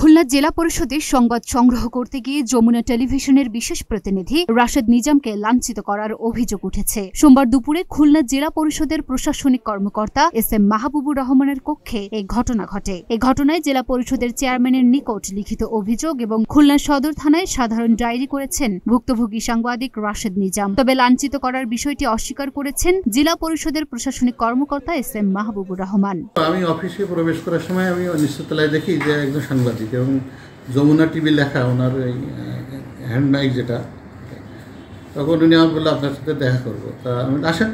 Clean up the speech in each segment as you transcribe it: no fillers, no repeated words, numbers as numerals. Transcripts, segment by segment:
খুলনা জেলা পরিষদের সংবাদ সংগ্রহ করতে গিয়ে যমুনা টেলিভিশনের বিশেষ প্রতিনিধি রাশেদ নিজামকে লাঞ্ছিত করার অভিযোগ উঠেছে। সোমবার দুপুরে খুলনা জেলা পরিষদের প্রশাসনিক কর্মকর্তা এস.এম. মাহবুবুর রহমানের কক্ষে এই ঘটনা ঘটে। এই ঘটনায় জেলা পরিষদের চেয়ারম্যানের নিকট লিখিত অভিযোগ এবং খুলনা সদর থানায় সাধারণ ডায়েরি করেছেন ভুক্তভোগী সাংবাদিক রাশেদ নিজাম। তবে লাঞ্ছিত করার বিষয়টি অস্বীকার করেছেন জেলা পরিষদের প্রশাসনিক কর্মকর্তা এস.এম. মাহবুবুর রহমান। আমি অফিসে প্রবেশ করার সময় আমি নিচতলায় দেখি যে একজন সাংবাদিক এবং যমুনা টিভি লেখা ওনার এই হ্যান্ড মাইক যেটা, তখন উনি আমার বললো আপনার সাথে দেখা করবো। তা আমি আসেন,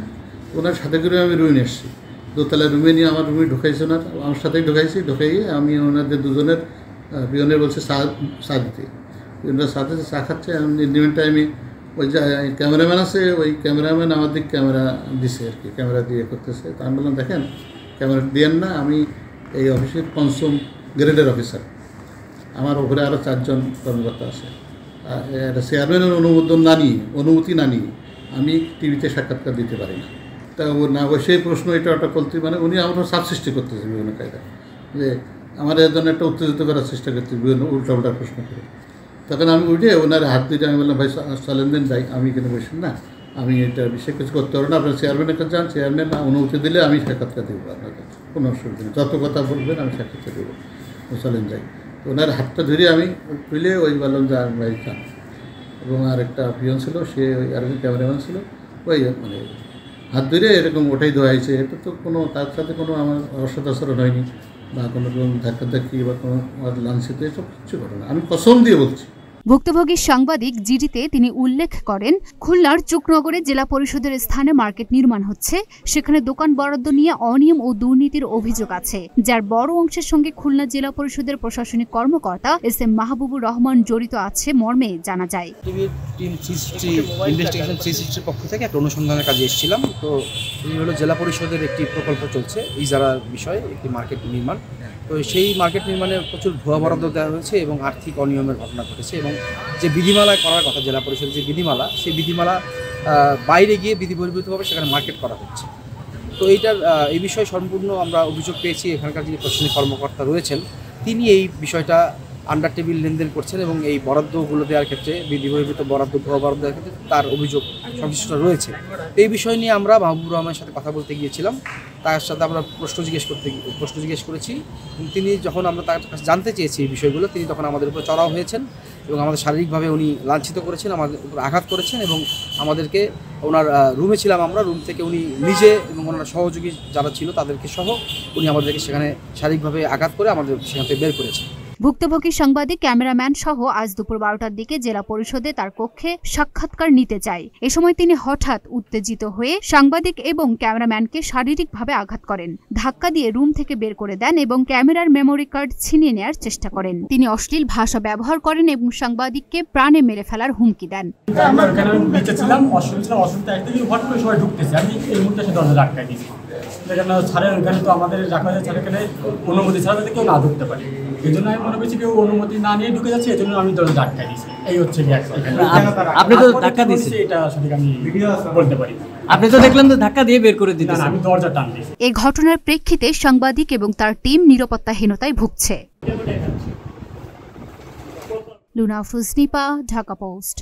ওনার সাথে করে আমি রুমে এসেছি। দোতলায় রুমে নিয়ে আমার রুমে ঢুকাইছি, ওনার আমার সাথেই ঢুকাইয়ে আমি ওনাদের দুজনের পিয়নের বলছি চা দিতে। পিয়নরা সাথে চা খাচ্ছে, আমি ইন্ডিমেন্ট টাইমে ওই যে ক্যামেরাম্যান আছে, ওই ক্যামেরাম্যান আমাদের ক্যামেরা দিছে আর কি, ক্যামেরা দিয়ে করতেছে। তা আমি বললাম দেখেন ক্যামেরা দিয়েন না, আমি এই অফিসের 5ম গ্রেডের অফিসার, আমার উপরে আরও 4 জন কর্মকর্তা আছে। এটা চেয়ারম্যানের অনুমতি না নিয়ে আমি টিভিতে সাক্ষাৎকার দিতে পারি না। তা ও না সেই প্রশ্ন এটা ওটা করতে, মানে উনি আমার চাপ সৃষ্টি করতেছে বিভিন্ন কায়দায়, যে আমার এর জন্য একটা উত্তেজিত করার চেষ্টা করতে বিভিন্ন উল্টা প্রশ্ন করে। তখন আমি উঠে ওনার হাত দিতে আমি বললাম ভাই চলেন দিন যাই, আমি এখানে বসি না, আমি এটা বিশেষ কিছু করতে পারবো না, আপনার চেয়ারম্যানের কাছে যান, চেয়ারম্যান অনুমতি দিলে আমি সাক্ষাৎকার দেবো আপনাকে, কোনো অসুবিধা নেই, যত কথা বলবেন আমি সাক্ষাৎকার দেবো, চলেন যাই। ওনার হাতটা ধরে আমি তুলে ওই বললাম যে আমি ভাই খান, এবং আরেকটা পিয়ন ছিল, সে ওই আরেকজন ক্যামেরাম্যান ছিল, ওই মানে হাত ধরে এরকম ওটাই ধোয়াইছে। এটা তো কোনো তার সাথে কোনো আমার অসদাচরণ হয়নি বা কোনো ধাক্কাধাক্কি বা কোনো লাঞ্ছিত এসব কিছু ঘটে না, আমি কসম দিয়ে বলছি। ভুক্তভোগী সাংবাদিক জিডিতে তিনি উল্লেখ করেন, খুলনার চুকনগরে জেলা পরিষদের স্থানে মার্কেট নির্মাণ হচ্ছে, সেখানে দোকান বরাদ্দ নিয়ে অনিয়ম ও দুর্নীতির অভিযোগ আছে, যার বড় অংশের সঙ্গে খুলনা জেলা পরিষদের প্রশাসনিক কর্মকর্তা এস.এম. মাহবুবুর রহমান জড়িত আছে মর্মে জানা যায়। টিম 360 পক্ষ থেকে একটা অনুসন্ধানের কাজে এসেছিলাম। তো এই হলো জেলা পরিষদের একটি প্রকল্প চলছে ইজারার বিষয়ে, একটি মার্কেট নির্মাণ। তো সেই মার্কেট নির্মাণে প্রচুর ভুয়া বরাদ্দ দেওয়া হয়েছে এবং আর্থিক অনিয়মের ঘটনা ঘটেছে, এবং যে বিধিমালা করার কথা জেলা পরিষদের যে বিধিমালা, সেই বিধিমালা বাইরে গিয়ে বিধিবহির্ভূতভাবে সেখানে মার্কেট করা হচ্ছে। তো এই বিষয়ে সম্পূর্ণ আমরা অভিযোগ পেয়েছি। এখানকার যিনি প্রশাসনিক কর্মকর্তা রয়েছেন তিনি এই বিষয়টা আন্ডার টেবিল লেনদেন করছেন এবং এই বরাদ্দগুলো দেওয়ার ক্ষেত্রে বিধিবহির্ভূত বরাদ্দ ভুয়া বরাদ্দ দেওয়ার ক্ষেত্রে তার অভিযোগ সংশ্লিষ্ট রয়েছে। এই বিষয় নিয়ে আমরা মাহবুবুর রহমানের সাথে কথা বলতে গিয়েছিলাম, তার সাথে আমরা প্রশ্ন জিজ্ঞেস করেছি। তিনি যখন আমরা তার কাছে জানতে চেয়েছি এই বিষয়গুলো, তিনি তখন আমাদের উপর চড়াও হয়েছেন এবং আমাদের শারীরিকভাবে উনি লাঞ্ছিত করেছেন, আমাদের উপর আঘাত করেছেন এবং আমাদেরকে ওনার রুমে ছিলাম আমরা, রুম থেকে উনি নিজে এবং ওনার সহযোগী যারা ছিল তাদেরকে সহ উনি আমাদেরকে সেখানে শারীরিকভাবে আঘাত করে আমাদের সেখান থেকে বের করেছেন। ভুক্তভোগী সাংবাদিক ক্যামেরাম্যান সহ আজ দুপুর 12টার দিকে জেলা পরিষদে তার কক্ষে সাক্ষাৎকার নিতে যায়। এ সময় তিনি হঠাৎ উত্তেজিত হয়ে সাংবাদিক এবং ক্যামেরাম্যানকে শারীরিকভাবে আঘাত করেন, ধাক্কা দিয়ে রুম থেকে বের করে দেন এবং ক্যামেরার মেমোরি কার্ড ছিনিয়ে নেওয়ার চেষ্টা করেন। তিনি অশ্লীল ভাষা ব্যবহার করেন এবং সাংবাদিককে প্রাণে মেরে ফেলার হুমকি দেন। অনুমতি ছাড়া যাতে কেউ না ঢুকতে পারে, এই জন্য আমি মনে করছি কেউ অনুমতি না নিয়ে ঢুকে যাচ্ছে, এই জন্য আমি দরজা ধাক্কা দিয়েছি। এই হচ্ছে আপনি তো ধাক্কা দিয়েছেন, এটা আসলে আমি বলতে পারি না। আপনি তো দেখলেন তো ধাক্কা দিয়ে বের করে দিতেছেন। আমি দরজা টান দিয়েছি। এই ঘটনার প্রেক্ষিতে সাংবাদিক এবং তার টিম নিরাপত্তাহীনতায় ভুগছে। লুনা আফরোজ নিপা, ঢাকা পোস্ট।